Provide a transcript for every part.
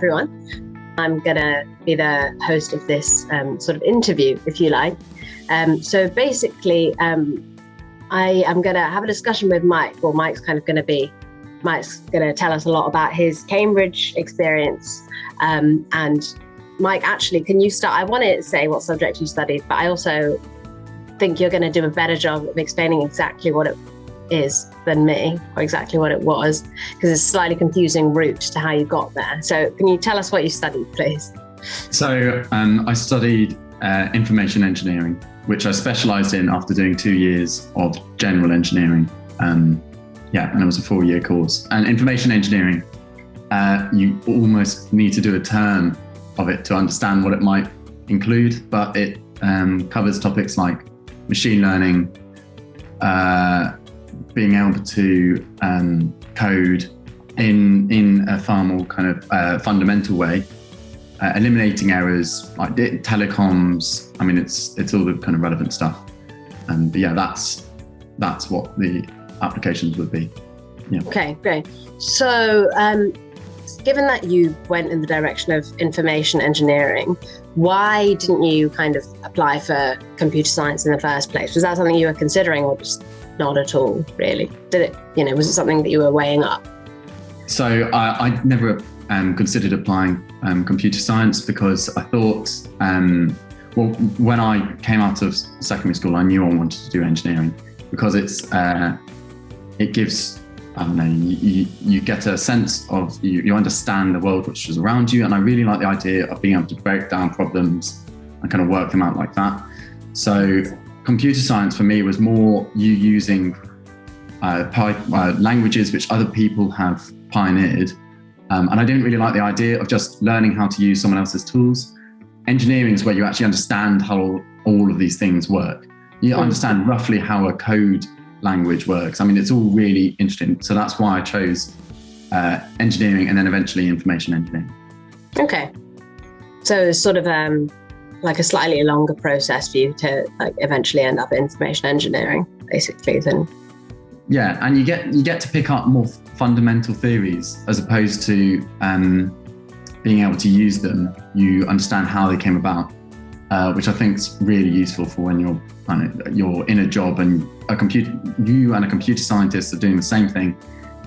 everyone. I'm going to be the host of this sort of interview, if you like. So basically, I am going to have a discussion with Mike, or Mike's going to tell us a lot about his Cambridge experience. And Mike, actually, can you start? I wanted to say what subject you studied, but I also think you're going to do a better job of explaining exactly what it is than me, or exactly what it was, because it's a slightly confusing route to how you got there. So can you tell us what you studied, please? So I studied information engineering, which I specialised in after doing 2 years of general engineering. And it was a 4-year course. And information engineering, you almost need to do a term of it to understand what it might include, but it covers topics like machine learning, being able to code in a far more kind of fundamental way, eliminating errors like telecoms. I mean, it's all the kind of relevant stuff. And that's what the applications would be. Yeah. Okay, great. So given that you went in the direction of information engineering, why didn't you kind of apply for computer science in the first place? Was that something you were considering, or just not at all, really? Was it something that you were weighing up? So I never considered applying computer science, because I thought, when I came out of secondary school, I knew I wanted to do engineering, because it gives, I don't know, you get a sense of, you understand the world which is around you. And I really like the idea of being able to break down problems and kind of work them out like that. So computer science for me was more you using languages which other people have pioneered. And I didn't really like the idea of just learning how to use someone else's tools. Engineering is where you actually understand how all of these things work. You understand roughly how a code language works. I mean, it's all really interesting. So that's why I chose engineering, and then eventually information engineering. Okay. So it's sort of like a slightly longer process for you to eventually end up in information engineering, basically, then. Yeah, and you get to pick up more fundamental theories as opposed to being able to use them. You understand how they came about, which I think is really useful for when you're in a job and you and a computer scientist are doing the same thing.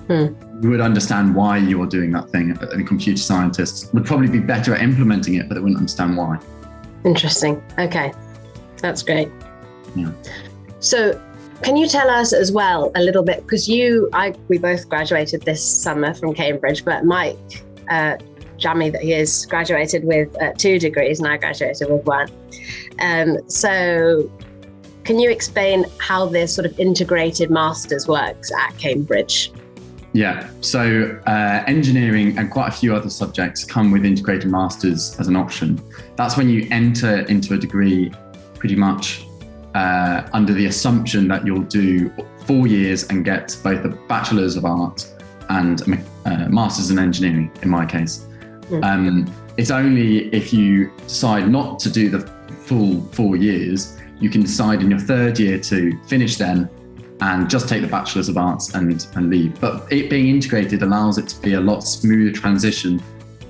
You would understand why you're doing that thing. And a computer scientist would probably be better at implementing it, but they wouldn't understand why. Interesting. Okay, that's great. Yeah. So can you tell us as well a little bit, because we both graduated this summer from Cambridge, but Mike, Jamie, that he is graduated with 2 degrees, and I graduated with 1. So can you explain how this sort of integrated masters works at Cambridge? Yeah, so engineering and quite a few other subjects come with integrated masters as an option. That's when you enter into a degree pretty much under the assumption that you'll do 4 years and get both a Bachelor's of Arts and a Master's in Engineering, in my case. It's only if you decide not to do the full 4 years, you can decide in your 3rd year to finish then and just take the Bachelor's of Arts and leave. But it being integrated allows it to be a lot smoother transition,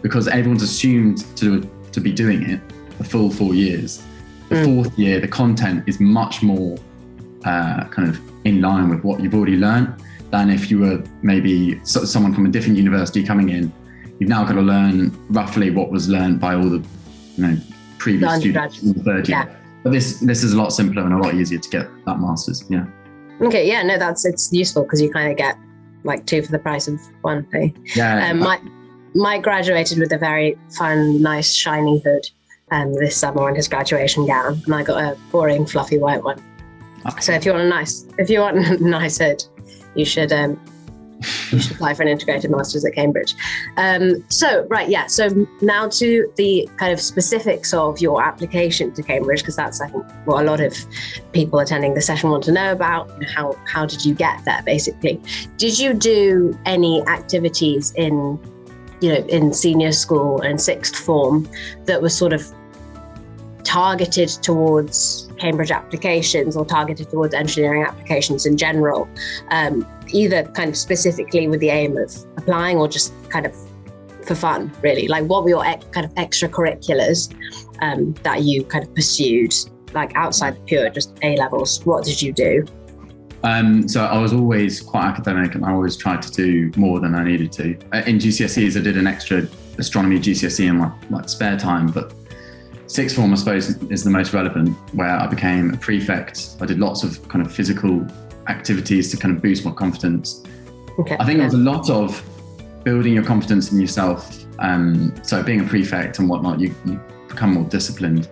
because everyone's assumed to be doing it the full 4 years. The 4th year, the content is much more kind of in line with what you've already learned than if you were maybe someone from a different university coming in. You've now got to learn roughly what was learned by all the previous students in the 3rd year. But this is a lot simpler and a lot easier to get that master's. Yeah. Okay. Yeah. No, it's useful, because you kind of get like 2 for the price of 1 thing. Yeah. Mike graduated with a very fun, nice, shiny hood this summer on his graduation gown, and I got a boring, fluffy white one. So if you want a nice hood, you should apply for an integrated masters at Cambridge. So now to the kind of specifics of your application to Cambridge, because that's, I think, what a lot of people attending the session want to know about. How did you get there, basically? Did you do any activities in senior school and 6th form that were sort of targeted towards Cambridge applications or targeted towards engineering applications in general, either kind of specifically with the aim of applying or just kind of for fun, really? Like, what were your kind of extracurriculars that you kind of pursued, like outside the pure just A levels? What did you do? So I was always quite academic, and I always tried to do more than I needed to. In GCSEs, I did an extra astronomy GCSE in my spare time, but sixth form, I suppose, is the most relevant, where I became a prefect. I did lots of kind of physical activities to kind of boost my confidence. Okay. I think there was a lot of building your confidence in yourself. So being a prefect and whatnot, you become more disciplined.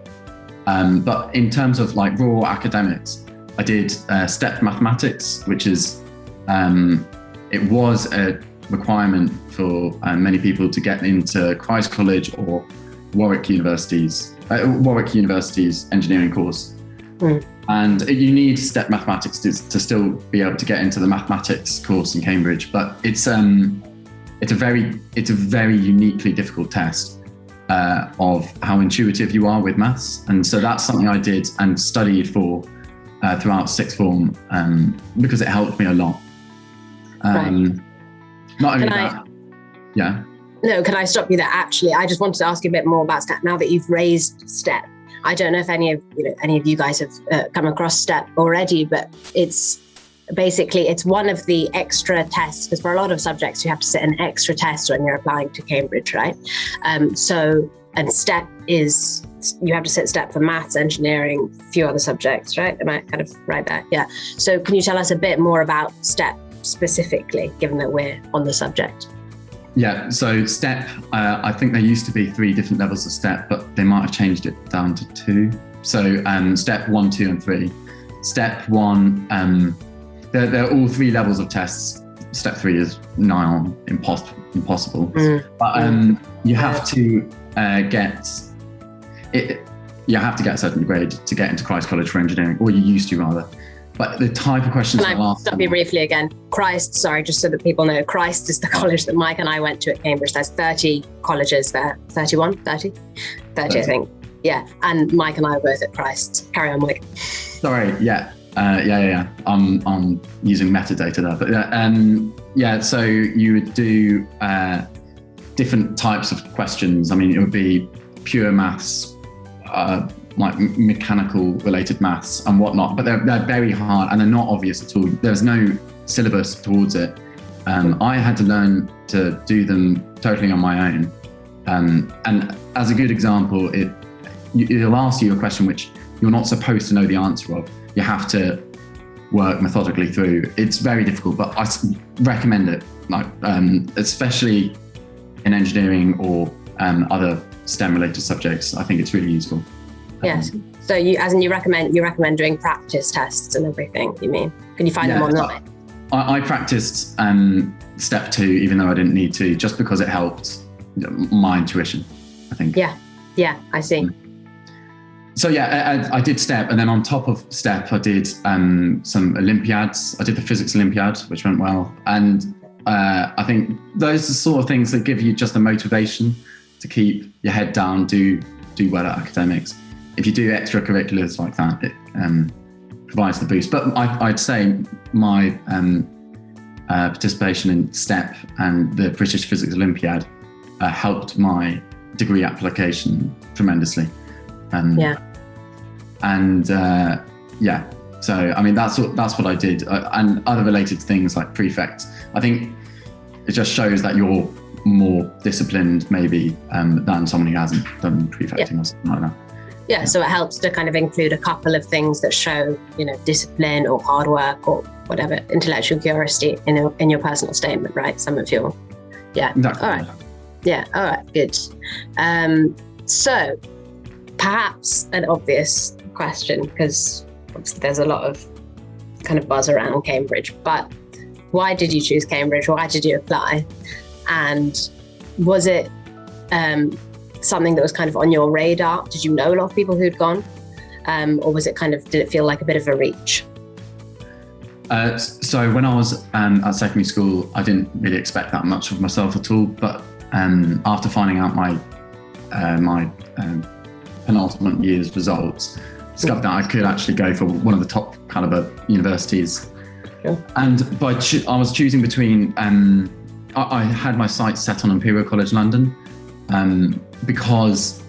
But in terms of like raw academics, I did STEP mathematics, which is, it was a requirement for many people to get into Christ College or Warwick University's engineering course. And you need STEP mathematics to still be able to get into the mathematics course in Cambridge. But it's a very uniquely difficult test of how intuitive you are with maths. And so that's something I did and studied for throughout sixth form, because it helped me a lot. Not only that, yeah. No, can I stop you there? Actually, I just wanted to ask you a bit more about STEP. Now that you've raised STEP, I don't know if any of you guys have come across STEP already, but it's basically, it's one of the extra tests, because for a lot of subjects you have to sit an extra test when you're applying to Cambridge, right? And STEP is, you have to sit STEP for maths, engineering, a few other subjects, right? Am I kind of right there? Yeah. So can you tell us a bit more about STEP specifically, given that we're on the subject? Yeah, so STEP, I think there used to be 3 different levels of STEP, but they might have changed it down to 2. So STEP 1, 2 and 3. STEP 1, they're all 3 levels of tests. Step 3 is nigh on impossible. But you have to get it. You have to get a certain grade to get into Christ College for engineering, or you used to rather. But the type of questions Can I stop you briefly again? Christ, sorry, just so that people know, Christ is the college that Mike and I went to at Cambridge. There's 30 colleges there. 30, I think. Yeah, and Mike and I were both at Christ. Carry on, Mike. Sorry, yeah. I'm using metadata there, but so you would do different types of questions. I mean, it would be pure maths, like mechanical related maths and whatnot, but they're very hard and they're not obvious at all. There's no syllabus towards it. I had to learn to do them totally on my own. And as a good example, it'll ask you a question which you're not supposed to know the answer of. You have to work methodically through. It's very difficult, but I recommend it, like especially in engineering or other STEM related subjects. I think it's really useful. Yes. So you recommend doing practice tests and everything, you mean? Can you find them online? I practiced step 2, even though I didn't need to, just because it helped my intuition, I think. Yeah, I see. So I did step, and then on top of step, I did some Olympiads. I did the physics Olympiad, which went well. And I think those are the sort of things that give you just the motivation to keep your head down, do well at academics. If you do extracurriculars like that, it provides the boost. But I'd say my participation in STEP and the British Physics Olympiad helped my degree application tremendously. So I mean that's what I did, and other related things like prefect. I think it just shows that you're more disciplined maybe than someone who hasn't done prefecting or something like that. Yeah, so it helps to kind of include a couple of things that show, discipline or hard work or whatever, intellectual curiosity in your personal statement, right? Some of your, Exactly. All right. Yeah, all right, good. So perhaps an obvious question, because obviously there's a lot of kind of buzz around Cambridge, but why did you choose Cambridge? Why did you apply? And was it something that was kind of on your radar? Did you know a lot of people who'd gone? Or was it did it feel like a bit of a reach? So when I was at secondary school, I didn't really expect that much of myself at all. But after finding out my penultimate year's results, discovered that I could actually go for one of the top caliber universities. Sure. And I was choosing between I had my sights set on Imperial College London because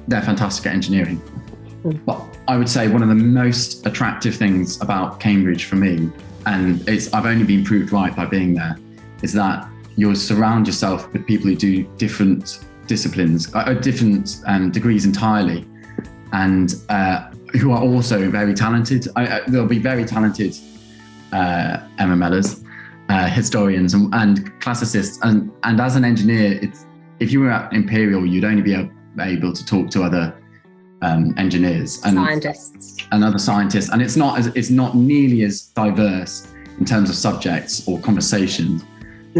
they're fantastic at engineering. But I would say one of the most attractive things about Cambridge for me, and I've only been proved right by being there, is that you'll surround yourself with people who do different disciplines, different degrees entirely, and who are also very talented. There'll be very talented MMLers, historians and classicists. And as an engineer, if you were at Imperial, you'd only be able to talk to other engineers and scientists and other scientists, and it's not nearly as diverse in terms of subjects or conversations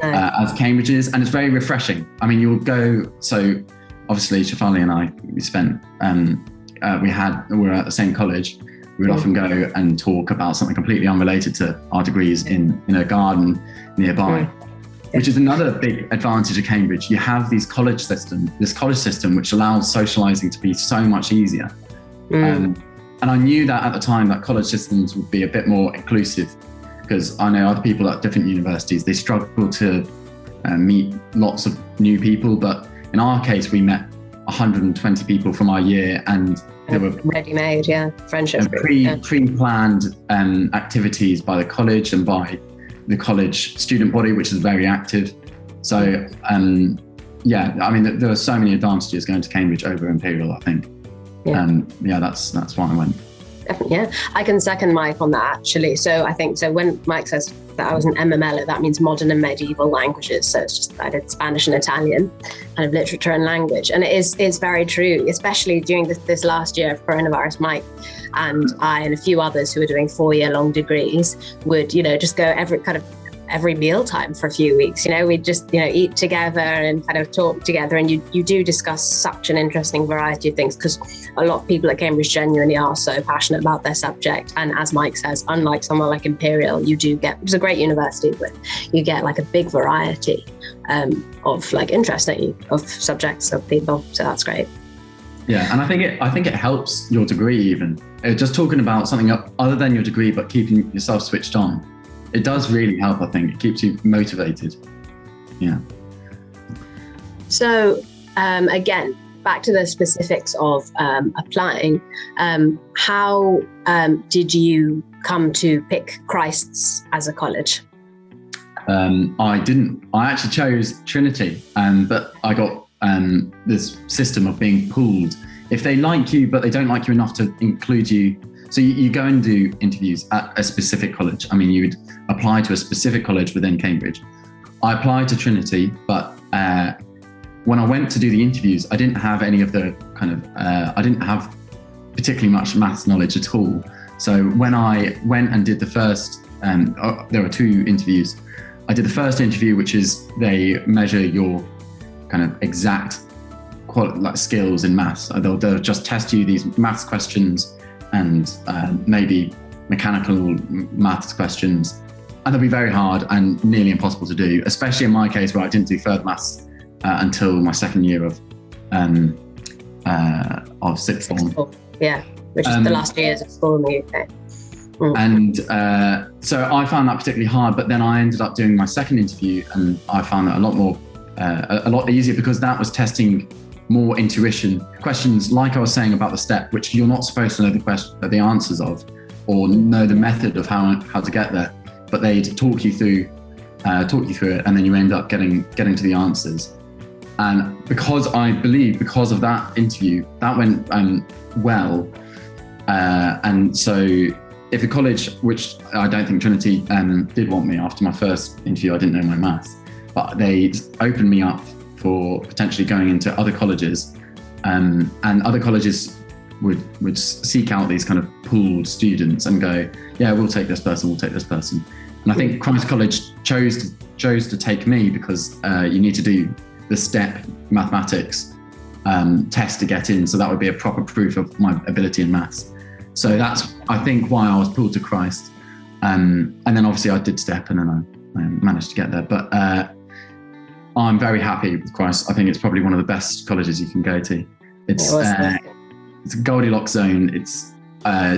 as Cambridge is, and it's very refreshing. I mean, you'll go. So obviously, Shefali and I, we spent we were at the same college. We would often go and talk about something completely unrelated to our degrees in a garden nearby. Which is another big advantage of Cambridge. You have this college system which allows socialising to be so much easier. And I knew that at the time that college systems would be a bit more inclusive, because I know other people at different universities, they struggle to meet lots of new people. But in our case, we met 120 people from our year, and there were ready-made, friendships, pre-planned activities by the college and by the college student body, which is very active. So I mean, there are so many advantages going to Cambridge over Imperial, I think. That's why I went. Definitely, yeah. I can second Mike on that, actually. So I think, when Mike says that I was an MML, that means modern and medieval languages. So it's just, I did Spanish and Italian, kind of literature and language. And it's very true, especially during this last year of coronavirus. Mike and I and a few others who are doing 4-year-long degrees would, just go every mealtime for a few weeks. We'd just, eat together and kind of talk together. And you do discuss such an interesting variety of things, because a lot of people at Cambridge genuinely are so passionate about their subject. And as Mike says, unlike somewhere like Imperial, you do get, which is a great university, but you get like a big variety of like interest of subjects of people. So that's great. Yeah, and I think it helps your degree even. Just talking about something other than your degree, but keeping yourself switched on. It does really help, I think. It keeps you motivated. Yeah. So again, back to the specifics of applying. How did you come to pick Christ's as a college? I didn't. I actually chose Trinity, but I got this system of being pooled. If they like you, but they don't like you enough to include you. So you go and do interviews at a specific college. I mean, you would apply to a specific college within Cambridge. I applied to Trinity, but when I went to do the interviews, I didn't have any of the I didn't have particularly much maths knowledge at all. So when I went and did the first, there were 2 interviews. I did the first interview, which is they measure your kind of exact skills in maths. They'll just test you these maths questions and maybe mechanical maths questions. And they'll be very hard and nearly impossible to do, especially in my case where I didn't do further maths until my second year of sixth form. Yeah, which is the last 2 years of school in the UK. And so I found that particularly hard, but then I ended up doing my second interview and I found that a lot easier, because that was testing more intuition questions, like I was saying about the step, which you're not supposed to know the answers of, or know the method of how to get there, but they'd talk you through it, and then you end up getting to the answers. And because of that interview, that went well, and so if the college, which I don't think Trinity did want me after my first interview, I didn't know my maths, but they opened me up for potentially going into other colleges, and other colleges would seek out these kind of pooled students and go, yeah, we'll take this person. And I think Christ College chose to take me because you need to do the step mathematics test to get in. So that would be a proper proof of my ability in maths. So that's, I think, why I was pulled to Christ. And then obviously I did step and then I managed to get there. But I'm very happy with Christ. I think it's probably one of the best colleges you can go to. It's a Goldilocks zone. It's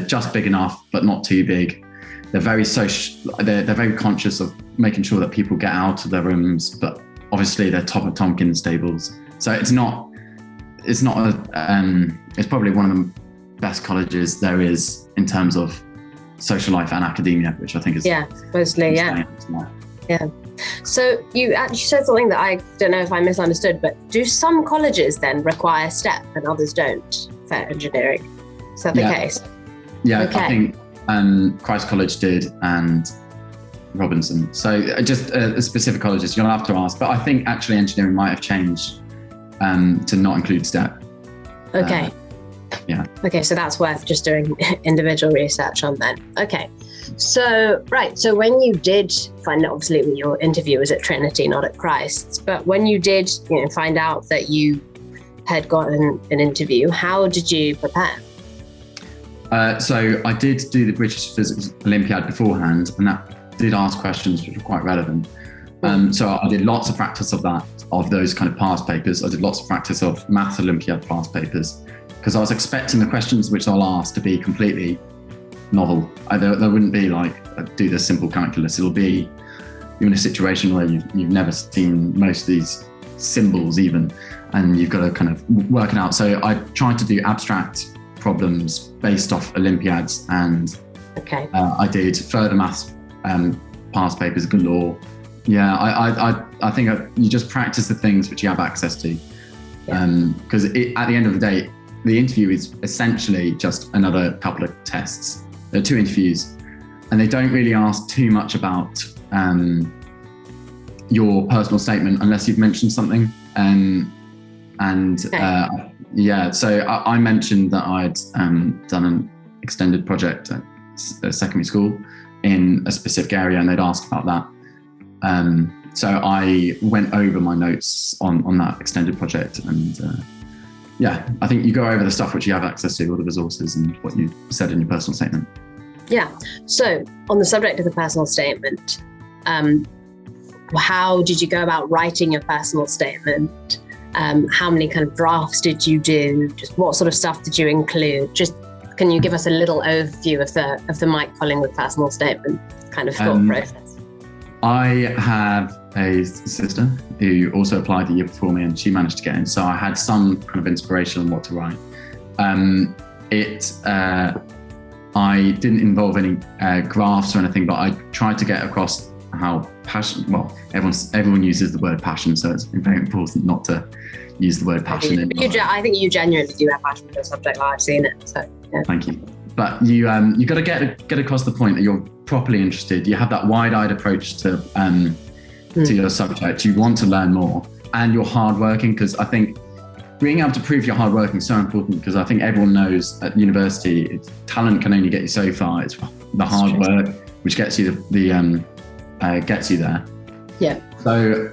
just big enough, but not too big. They're very social. They're very conscious of making sure that people get out of their rooms, but obviously they're top of Tompkins tables. So it's probably one of the best colleges there is in terms of social life and academia, which I think is mostly, yeah. So you actually said something that I don't know if I misunderstood, but do some colleges then require STEP and others don't for engineering? Is that the case? Yeah, okay. I think Christ College did and Robinson. So just specific colleges, you'll have to ask. But I think actually engineering might have changed to not include STEP. Okay. Okay, so that's worth just doing individual research on then. Okay. So when you did find out, obviously your interview was at Trinity, not at Christ's, but when you did find out that you had gotten an interview, how did you prepare? So I did do the British Physics Olympiad beforehand, and that did ask questions which were quite relevant. So I did lots of practice of those kind of past papers. I did lots of practice of Maths Olympiad past papers, because I was expecting the questions which I'll ask to be completely novel. There wouldn't be like, do this simple calculus. It'll be you're in a situation where you've never seen most of these symbols even, and you've got to kind of work it out. So I tried to do abstract problems based off Olympiads, and I did further maths past papers galore. Yeah, I think you just practice the things which you have access to, because at the end of the day, the interview is essentially just another couple of tests. There are 2 interviews, and they don't really ask too much about your personal statement unless you've mentioned something. So I mentioned that I'd done an extended project at secondary school in a specific area, and they'd asked about that. So I went over my notes on that extended project, and I think you go over the stuff which you have access to, all the resources and what you said in your personal statement. Yeah. So on the subject of the personal statement, how did you go about writing your personal statement? How many kind of drafts did you do? Just what sort of stuff did you include? Just can you give us a little overview of the Mike Collingwood personal statement kind of thought process? I have a sister who also applied the year before me, and she managed to get in. So I had some kind of inspiration on what to write. I didn't involve any graphs or anything, but I tried to get across how passion. Well, everyone uses the word passion, so it's very important not to use the word passion. I think you genuinely do have passion for the subject. I've seen it. So yeah. Thank you. But you got to get across the point that you're properly interested. You have that wide-eyed approach to your subject. You want to learn more, and you're hardworking, because I think being able to prove you're hardworking is so important, because I think everyone knows at university, talent can only get you so far. It's the hard work which gets you gets you there. Yeah. So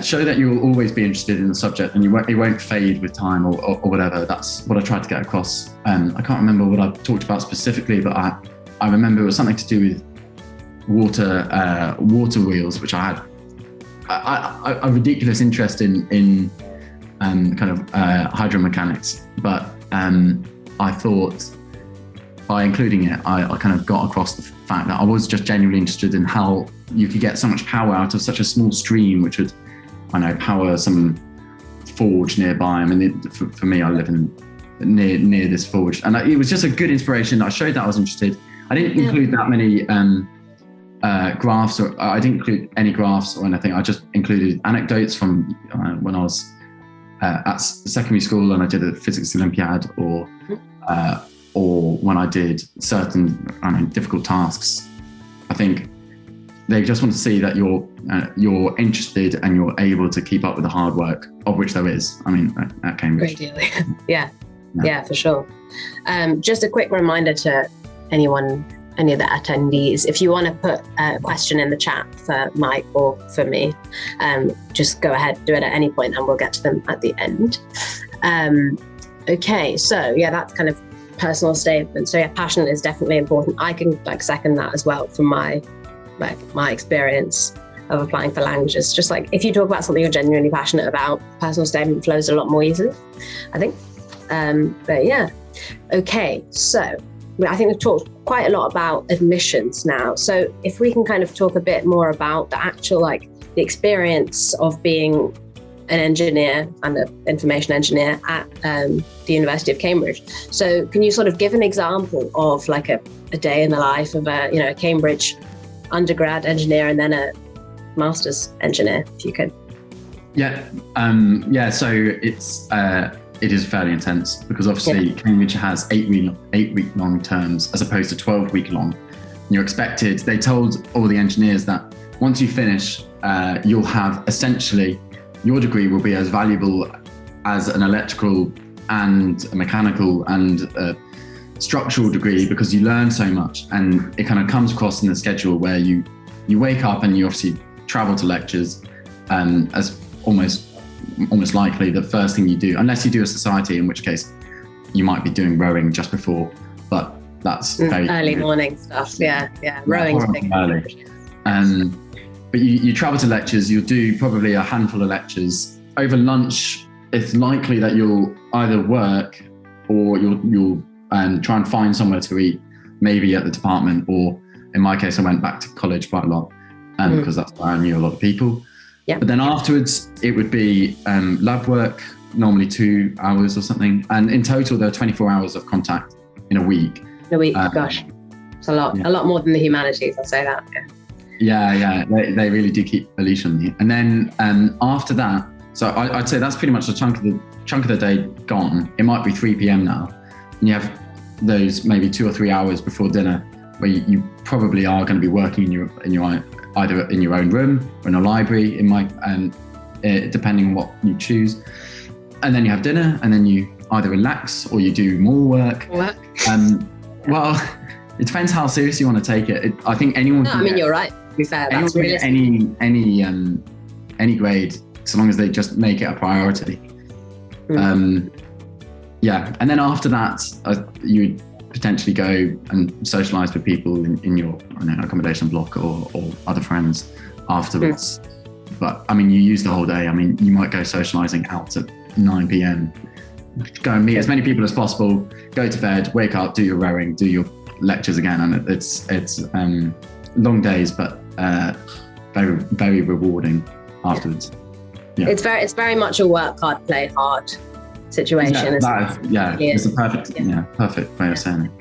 show that you'll always be interested in the subject, and it won't fade with time or whatever. That's what I tried to get across. I can't remember what I talked about specifically, but I remember it was something to do with water wheels, which I had a ridiculous interest in kind of hydromechanics, but I thought by including it, I kind of got across the fact that I was just genuinely interested in how you could get so much power out of such a small stream, which would, power some forge nearby. I mean, for me, I live near this forge, and it was just a good inspiration. I showed that I was interested. I didn't include that many graphs, or I didn't include any graphs or anything. I just included anecdotes from when I was at secondary school and I did a physics Olympiad, or when I did certain difficult tasks. I think they just want to see that you're interested and you're able to keep up with the hard work, of which there is. At Cambridge. Yeah, for sure. Just a quick reminder to any of the attendees, if you want to put a question in the chat for Mike or for me, just go ahead, do it at any point, and we'll get to them at the end. Okay, so that's kind of personal statement. So passion is definitely important. I can second that as well from my experience of applying for languages. Just if you talk about something you're genuinely passionate about, personal statement flows a lot more easily, I think. Okay, so I think we've talked quite a lot about admissions now. So if we can kind of talk a bit more about the actual the experience of being an engineer and an information engineer at the University of Cambridge. So can you sort of give an example of like a day in the life of a Cambridge undergrad engineer and then a master's engineer, if you could? So it is fairly intense because obviously Cambridge has 8-week long terms as opposed to 12-week long. You're expected, they told all the engineers that once you finish, you'll have essentially, your degree will be as valuable as an electrical and a mechanical and a structural degree because you learn so much, and it kind of comes across in the schedule where you wake up and you obviously travel to lectures as almost likely the first thing you do, unless you do a society, in which case you might be doing rowing just before, but that's very early morning stuff. Rowing's big. Early. But you travel to lectures, you'll do probably a handful of lectures. Over lunch, it's likely that you'll either work or you'll try and find somewhere to eat, maybe at the department, or in my case, I went back to college quite a lot because that's where I knew a lot of people. Yeah. But then afterwards, it would be lab work, normally 2 hours or something. And in total, there are 24 hours of contact in a week. Gosh, it's a lot more than the humanities, I'll say that. They really do keep a leash on you. And then after that, so I'd say that's pretty much the chunk of the day gone. It might be 3 p.m. now, and you have those maybe 2 or 3 hours before dinner where you probably are going to be working in your either in your own room or in a library. Depending on what you choose. And then you have dinner, and then you either relax or you do more work. Well, it depends how serious you want to take it. I think anyone. You're right. To be fair, that's realistic. Any grade, so long as they just make it a priority. And then after that, you would potentially go and socialise with people in your accommodation block or other friends afterwards. But you use the whole day. You might go socialising out at 9 p.m. Go and meet as many people as possible, go to bed, wake up, do your rowing, do your lectures again, and it's long days, but very, very rewarding afterwards. It's very much a work hard, play hard situation. It's a perfect way of saying it.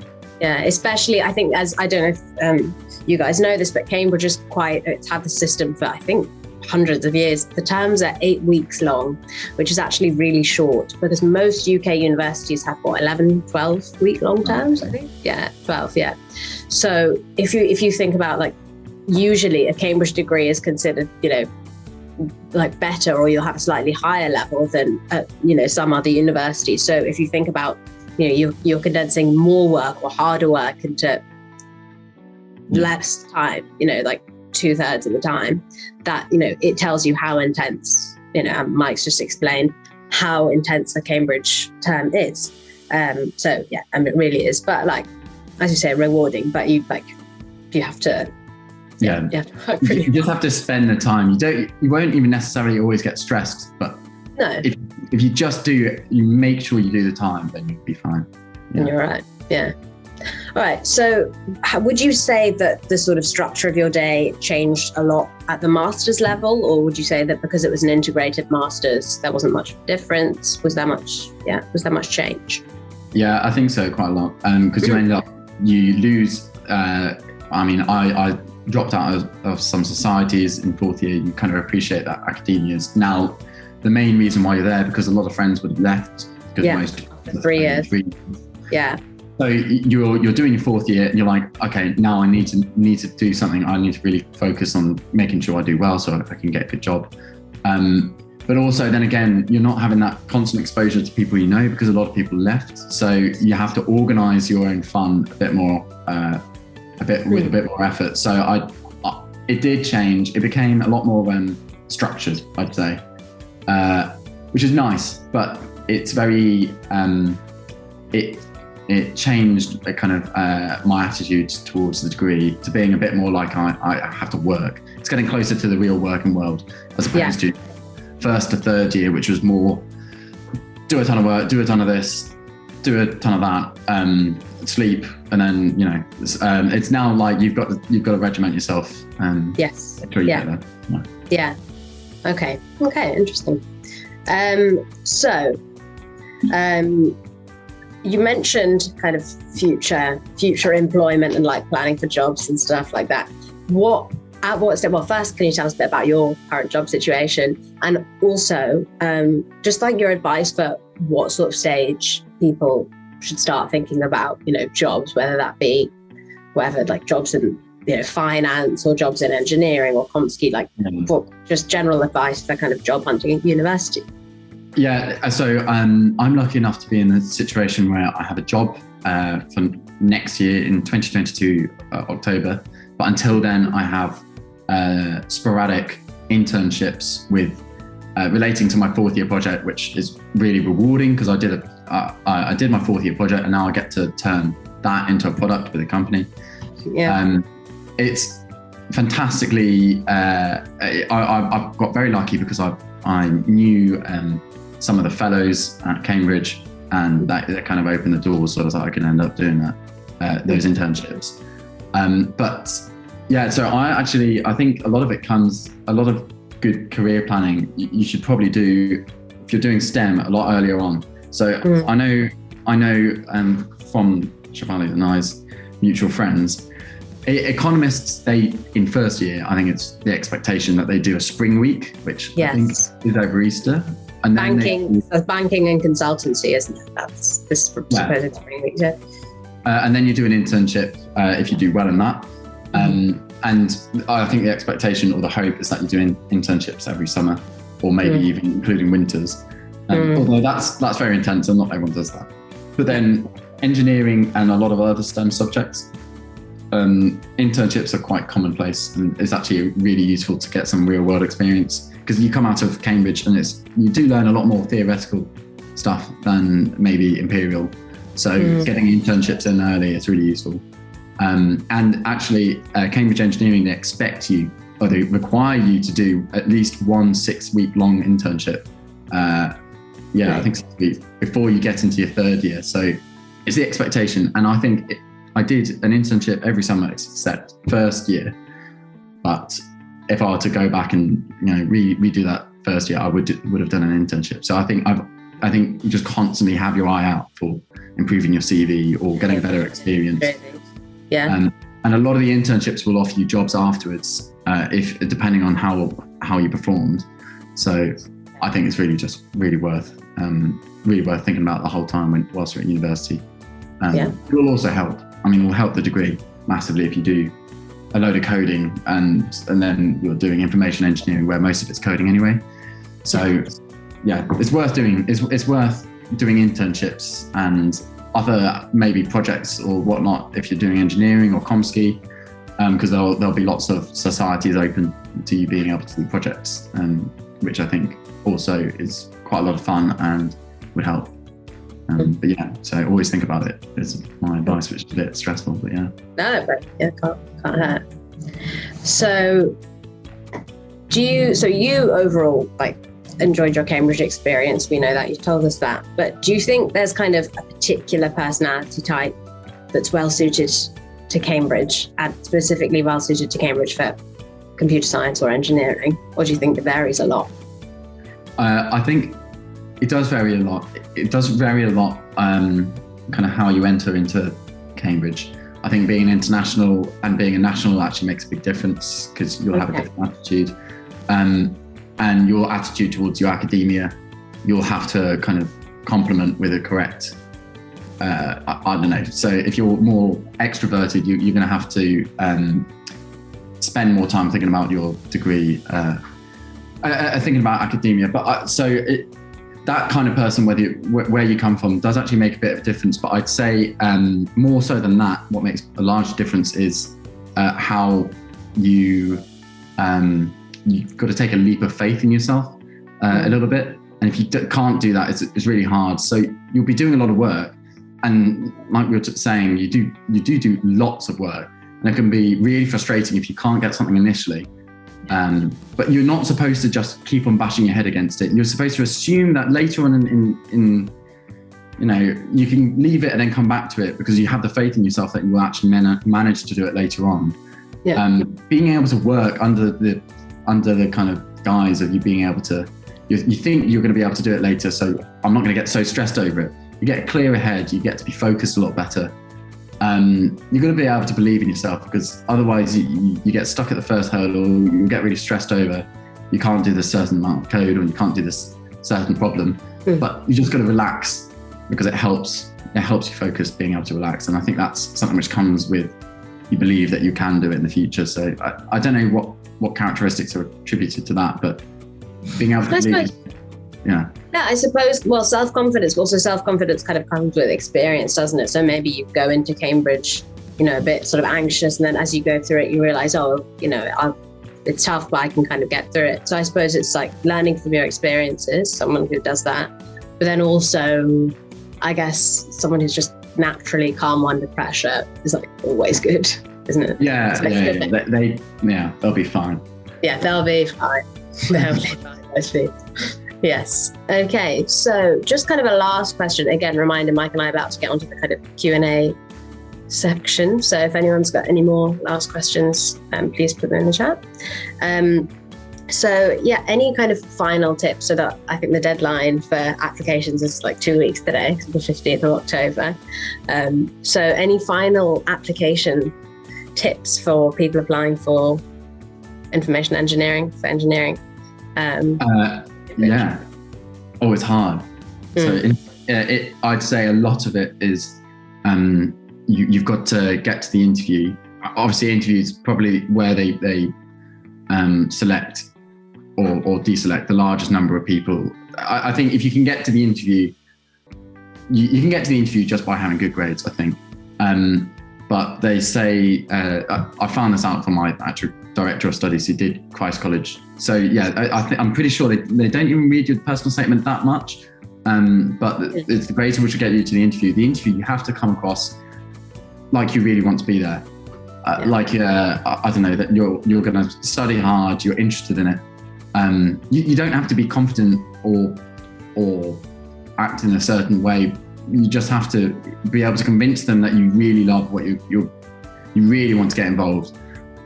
Yeah, especially I think, as I don't know if you guys know this, but Cambridge is it's had the system for I think hundreds of years. The terms are 8 weeks long, which is actually really short because most UK universities have 12 week long terms, I think. 12. So if you think about usually a Cambridge degree is considered better, or you'll have a slightly higher level than some other universities. So if you think about you're condensing more work or harder work into less time, 2/3 of the time, that it tells you how intense, Mike's just explained how intense a Cambridge term is. It really is, but as you say, rewarding, but you have to you have to work pretty hard. You just have to spend the time. You won't even necessarily always get stressed, but no, if you just do it, you make sure you do the time, then you'll be fine. You're right. All right. So would you say that the sort of structure of your day changed a lot at the master's level, or would you say that because it was an integrated master's, there wasn't much difference? Was there much change? Yeah, I think so, quite a lot. Because you lose, I dropped out of some societies in fourth year. You kind of appreciate that academia is now the main reason why you're there, because a lot of friends would have left because after 3 years. Yeah. So you're doing your fourth year and you're like, okay, now I need to do something. I need to really focus on making sure I do well so I can get a good job. But also then again, you're not having that constant exposure to people because a lot of people left. So you have to organise your own fun a bit more, with a bit more effort. So it did change. It became a lot more structured, I'd say, which is nice, but it's very, it changed my attitude towards the degree to being a bit more like I have to work. It's getting closer to the real working world as opposed to first to third year, which was more do a ton of work, do a ton of this, do a ton of that, sleep, and then it's now like you've got to regiment yourself. Yes. Until you get there. Yeah. Okay. Interesting. So, you mentioned kind of future employment and like planning for jobs and stuff like that. At what step? Well, first, can you tell us a bit about your current job situation, and also just like your advice for what sort of stage people should start thinking about, jobs, whether that be like jobs in finance or jobs in engineering or comsci, just general advice for kind of job hunting at university. Yeah, so I'm lucky enough to be in a situation where I have a job for next year in 2022 October, but until then I have sporadic internships with relating to my fourth year project, which is really rewarding because I did my fourth year project and now I get to turn that into a product with a company. Yeah. It's fantastically. I've got very lucky because I knew some of the fellows at Cambridge, and that kind of opened the doors so that I can end up doing those internships. But yeah, so I think a lot of good career planning you should probably do if you're doing STEM a lot earlier on. So I know from Shefali and I's mutual friends, economists, in first year, I think it's the expectation that they do a spring week, which I think is over Easter. And then banking and consultancy, isn't it? That's this supposed spring week. Yeah. And then you do an internship if you do well in that. And I think the expectation or the hope is that you're doing internships every summer, or maybe even including winters. Although that's very intense and not everyone does that. But then engineering and a lot of other STEM subjects, internships are quite commonplace, and it's actually really useful to get some real world experience because you come out of Cambridge and you do learn a lot more theoretical stuff than maybe Imperial. So getting internships in early is really useful. And actually Cambridge Engineering, they expect you, or they require you to do at least one 6-week long internship. I think 6 weeks before you get into your third year. So it's the expectation. And I think I did an internship every summer except first year. But if I were to go back and redo that first year, I would have done an internship. So I think you just constantly have your eye out for improving your CV or getting a better experience. Yeah. And a lot of the internships will offer you jobs afterwards, if depending on how you performed. So I think it's really worth thinking about the whole time whilst you're at university. It will also help. I mean, it will help the degree massively if you do a load of coding and then you're doing information engineering where most of it's coding anyway. So yeah, it's worth doing. It's worth doing internships and other maybe projects or whatnot if you're doing engineering or comsci, because there'll be lots of societies open to you being able to do projects, which I think also is quite a lot of fun and would help. But yeah, so always think about it is my advice, which is a bit stressful, but yeah. No, but yeah, can't hurt. So you overall enjoyed your Cambridge experience? We know that, you told us that, but do you think there's kind of a particular personality type that's well suited to Cambridge, and specifically well suited to Cambridge for computer science or engineering, or do you think it varies a lot? I think it does vary a lot. It does vary a lot, kind of how you enter into Cambridge. I think being international and being a national actually makes a big difference because you'll have a different attitude. And your attitude towards your academia, you'll have to kind of complement with a correct, I don't know. So if you're more extroverted, you're going to have to spend more time thinking about your degree, thinking about academia. But that kind of person, where you come from, does actually make a bit of a difference. But I'd say more so than that, what makes a large difference is how you've got to take a leap of faith in yourself a little bit. And if you can't do that, it's really hard. So you'll be doing a lot of work. And like we were saying, you do lots of work. And it can be really frustrating if you can't get something initially. But you're not supposed to just keep on bashing your head against it. You're supposed to assume that later on you can leave it and then come back to it because you have the faith in yourself that you will actually manage to do it later on. Yeah. Being able to work under the kind of guise of you being able to, you think you're going to be able to do it later, so I'm not going to get so stressed over it. You get clear ahead, you get to be focused a lot better. You're going to be able to believe in yourself, because otherwise you get stuck at the first hurdle, you get really stressed over, you can't do this certain amount of code, or you can't do this certain problem, but you just got to relax, because it helps you focus, being able to relax. And I think that's something which comes with, you believe that you can do it in the future. So I don't know what characteristics are attributed to that, but being able to believe, yeah, I suppose, well, self-confidence kind of comes with experience, doesn't it? So maybe you go into Cambridge, a bit sort of anxious, and then as you go through it, you realize, it's tough, but I can kind of get through it. So I suppose it's like learning from your experiences, someone who does that, but then also, I guess, someone who's just naturally calm under pressure is like always good, isn't it? Yeah. They'll be fine. Yeah, they'll be fine. They'll be fine, mostly. Yes. Okay. So just kind of a last question. Again, reminder, Mike and I are about to get onto the kind of Q&A section. So if anyone's got any more last questions, please put them in the chat. So yeah, any kind of final tips? So that I think the deadline for applications is like 2 weeks today, the 15th of October. So any final application tips for people applying for information engineering, for engineering? Yeah. It's hard. So I'd say a lot of it is you've got to get to the interview. Obviously, interviews probably where they select or deselect the largest number of people. I think if you can get to the interview, you can get to the interview just by having good grades, I think. But they say, I found this out from my actual director of studies who did Christ College. So yeah, I'm pretty sure they don't even read your personal statement that much. But it's the grades which will get you to the interview. The interview, you have to come across like you really want to be there. I don't know, that you're going to study hard, you're interested in it. You don't have to be confident or act in a certain way. You just have to be able to convince them that you really love what you really want to get involved,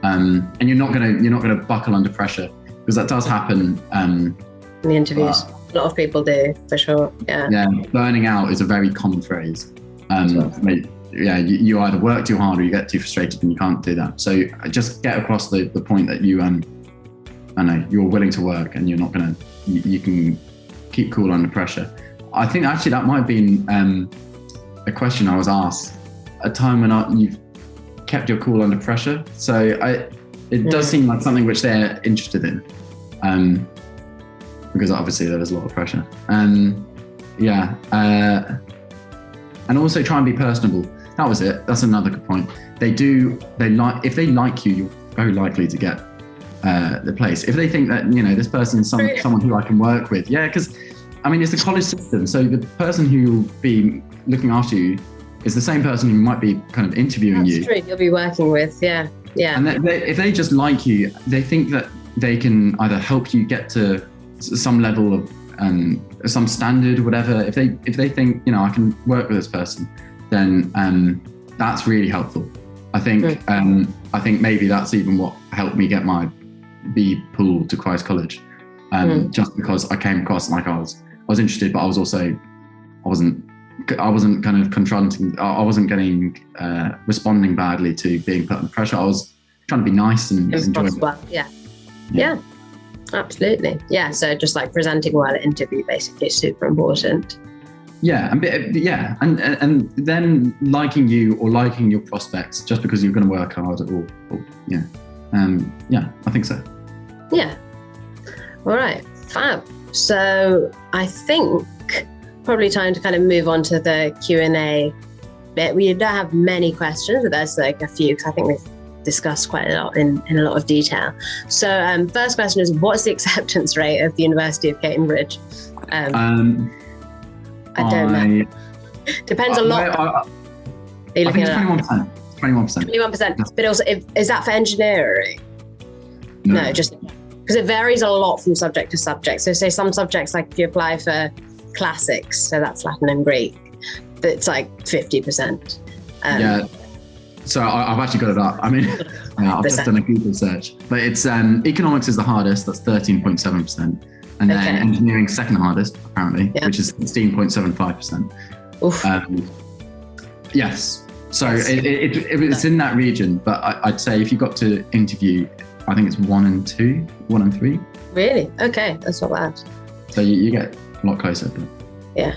and you're not gonna buckle under pressure, because that does happen in the interviews. A lot of people do, for sure. Yeah. Burning out is a very common phrase. You either work too hard or you get too frustrated and you can't do that. So just get across the point that you're willing to work, and you're not gonna. You can keep cool under pressure. I think actually that might have been a question I was asked, a time when you've kept your cool under pressure. So it does seem like something which they're interested in, because obviously there was a lot of pressure. And also try and be personable. That was it. That's another good point. If they like you, you're very likely to get the place. If they think that this person is someone who I can work with, because it's the college system. So the person who will be looking after you is the same person who might be kind of interviewing you. That's true. You'll be working with, yeah. And if they just like you, they think that they can either help you get to some level of some standard, whatever. If they think I can work with this person, then that's really helpful. I think maybe that's even what helped me get my B pool to Christ College, just because I came across like I was interested, but I wasn't kind of confronting. I wasn't getting responding badly to being put under pressure. I was trying to be nice and enjoy it. Yeah, absolutely. Yeah, so just like presenting well at interview, basically, is super important. Yeah, and then liking you or liking your prospects just because you're going to work hard I think so. Yeah. All right, fab. So I think probably time to kind of move on to the Q&A bit. We don't have many questions, but there's like a few, because I think we've discussed quite a lot in a lot of detail. So first question is, what's the acceptance rate of the University of Cambridge? I don't know. Depends a lot. I think it's 21%. 21%. But also, is that for engineering? No, just because it varies a lot from subject to subject. So say some subjects, like if you apply for classics, so that's Latin and Greek, it's like 50%. Yeah. So I've actually got it up. I mean, I've just done a Google search, but it's economics is the hardest. That's 13.7%, and then engineering second hardest apparently, which is 16.75%. Yes. So it's in that region, but I'd say if you got to interview, I think it's 1 and 2, 1 and 3. Really? Okay, that's not bad. So you get a lot closer. But yeah.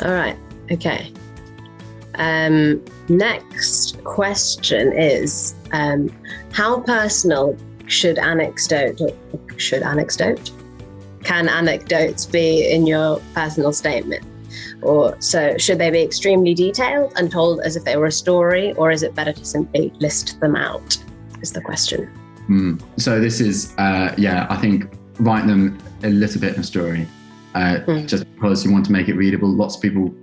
All right. Okay. Next question is, how personal can anecdotes be in your personal statement? Or so should they be extremely detailed and told as if they were a story, or is it better to simply list them out, is the question. So this is, I think write them a little bit in a story, just because you want to make it readable. Lots of people,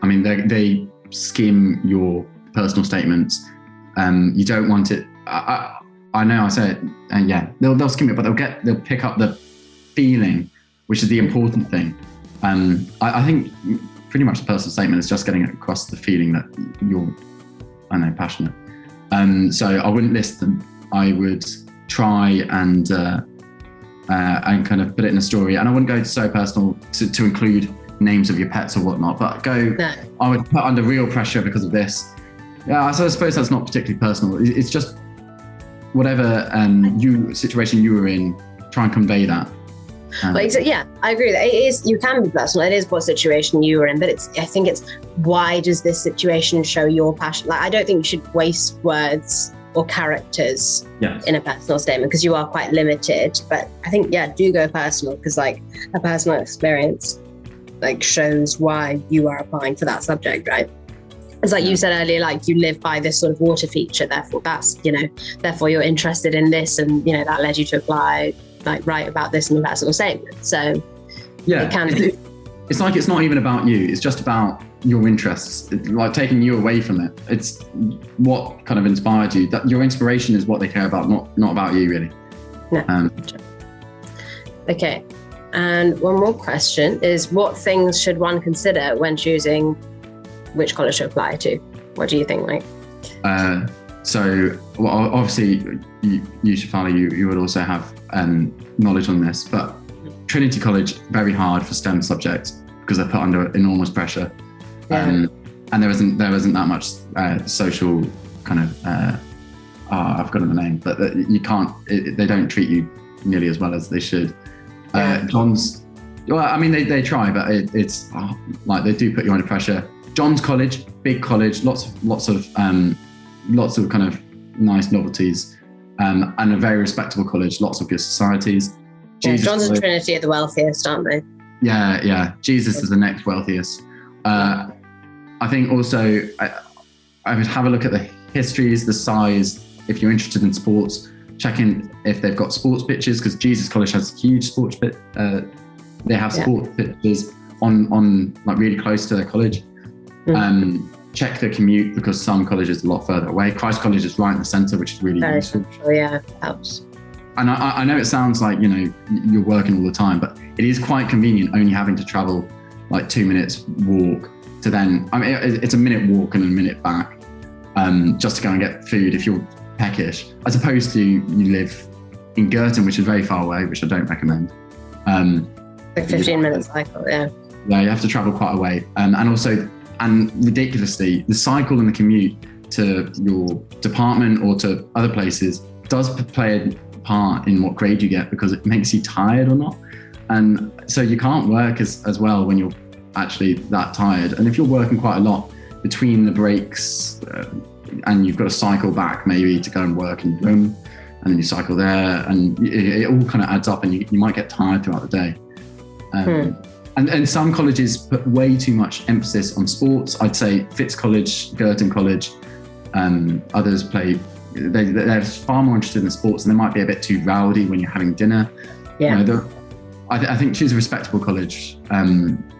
I mean, they skim your personal statements. You don't want it. I know I say it, and they'll skim it, but they'll pick up the feeling, which is the important thing. I think pretty much the personal statement is just getting across the feeling that you're, passionate. So I wouldn't list them. I would try and kind of put it in a story, and I wouldn't go so personal to include names of your pets or whatnot, but I would put under real pressure because of this. Yeah, so I suppose that's not particularly personal. It's just whatever situation you were in, try and convey that. I agree that it is, you can be personal. It is what situation you were in, but I think it's why does this situation show your passion? Like, I don't think you should waste words or characters in a personal statement, because you are quite limited. But I think, do go personal, because like a personal experience like shows why you are applying for that subject, right? It's like you said earlier, like you live by this sort of water feature, therefore that's, therefore you're interested in this, and that led you to apply, like write about this in your personal statement. So it can be. It's like, it's not even about you, it's just about your interests, like taking you away from it. It's what kind of inspired you. That your inspiration is what they care about, not about you really. No. Okay. And one more question is, what things should one consider when choosing which college to apply to? What do you think, Mike? Obviously you Shefali, you would also have knowledge on this, but Trinity College, very hard for STEM subjects because they're put under enormous pressure. And there isn't that much social kind of, I've forgotten the name, but you can't, they don't treat you nearly as well as they should. John's, they try, but it's like they do put you under pressure. John's College, big college, lots of kind of nice novelties, and a very respectable college, lots of good societies. John's and Trinity are the wealthiest, aren't they? Yeah. Jesus is the next wealthiest. I think also I would have a look at the histories, the size. If you're interested in sports, check in if they've got sports pitches, because Jesus College has huge sports pit. They have sports pitches on like really close to their college. Check the commute, because some colleges are a lot further away. Christ College is right in the centre, which is really useful. Helps. And I know it sounds like you're working all the time, but it is quite convenient only having to travel like 2 minutes walk to then. It's a minute walk and a minute back, just to go and get food if you're peckish, as opposed to you live in Girton, which is very far away, which I don't recommend. Like 15 minutes cycle, Yeah, you have to travel quite a way, and ridiculously, the cycle and the commute to your department or to other places does play a part in what grade you get, because it makes you tired or not. And so you can't work as well when you're actually that tired. And if you're working quite a lot between the breaks, and you've got to cycle back maybe to go and work in your room, and then you cycle there, and it all kind of adds up, and you might get tired throughout the day. And some colleges put way too much emphasis on sports. I'd say Fitz College, Girton College, others they're far more interested in sports, and they might be a bit too rowdy when you're having dinner. I think choose a respectable college,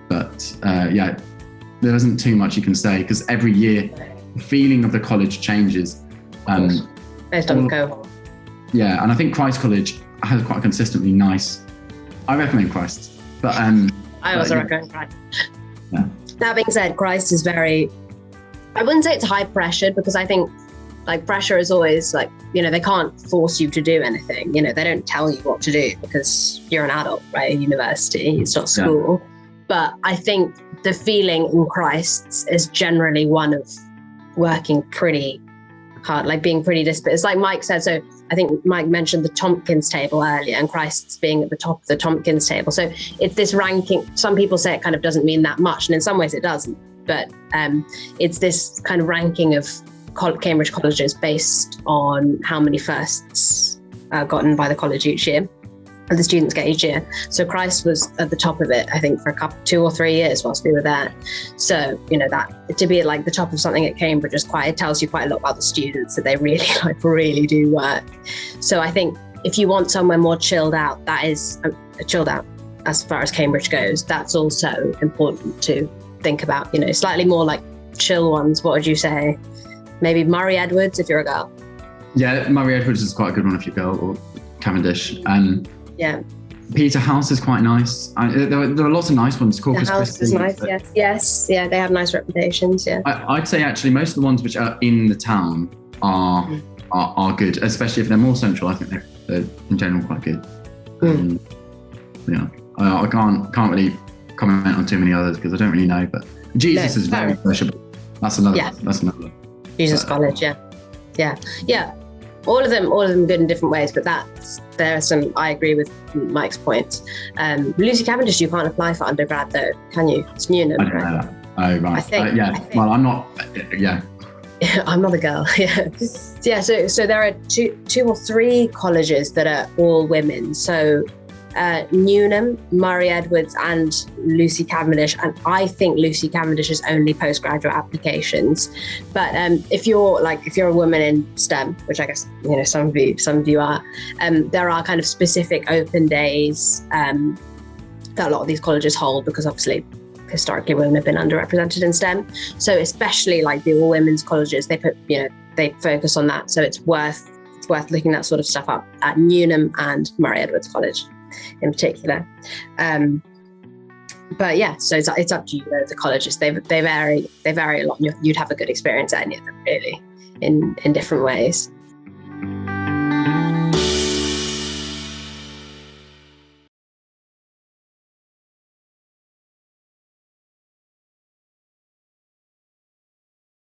but there isn't too much you can say, because every year the feeling of the college changes. Based on the cohort. Yeah, and I think Christ College has quite consistently nice. I recommend Christ, but I also recommend Christ. Yeah. That being said, Christ is very, I wouldn't say it's high pressured, because I think like pressure is always like, they can't force you to do anything. They don't tell you what to do because you're an adult, right? At university, it's not school. Yeah. But I think the feeling in Christ's is generally one of working pretty hard, like being pretty disciplined. It's like Mike said. So I think Mike mentioned the Tompkins table earlier, and Christ's being at the top of the Tompkins table. So it's this ranking. Some people say it kind of doesn't mean that much, and in some ways it doesn't. But it's this kind of ranking of Cambridge colleges based on how many firsts are gotten by the college each year, and the students get each year. So Christ was at the top of it, I think, for 2 or 3 years whilst we were there. So, that to be at like the top of something at Cambridge it tells you quite a lot about the students, that they really do work. So I think if you want somewhere more chilled out, that is chilled out as far as Cambridge goes, that's also important to think about, slightly more like chill ones. What would you say? Maybe Murray Edwards if you're a girl. Yeah, Murray Edwards is quite a good one if you're a girl, or Cavendish. And yeah, Peterhouse is quite nice. There are lots of nice ones. Corpus Christi is nice. Yes. Yeah, they have nice reputations. Yeah, I'd say actually most of the ones which are in the town are good, especially if they're more central. I think they're in general quite good. I can't really comment on too many others because I don't really know. But Jesus is very sociable. That's another. Yeah. That's another. Jesus College, yeah. All of them good in different ways, but there are some. I agree with Mike's points. Lucy Cavendish, you can't apply for undergrad though, can you? It's Newnham, I don't know that. Oh right. I think. Well, I'm not. Yeah. I'm not a girl. Yeah. So there are two or three colleges that are all women. So Newnham, Murray Edwards, and Lucy Cavendish. And I think Lucy Cavendish is only postgraduate applications. But if you're a woman in STEM, which I guess some of you are, there are kind of specific open days that a lot of these colleges hold, because obviously historically women have been underrepresented in STEM. So especially like the all women's colleges, they focus on that. So it's worth looking that sort of stuff up at Newnham and Murray Edwards College in particular. But yeah, so it's up to you. The colleges, they vary a lot. You'd have a good experience at any of them really in different ways.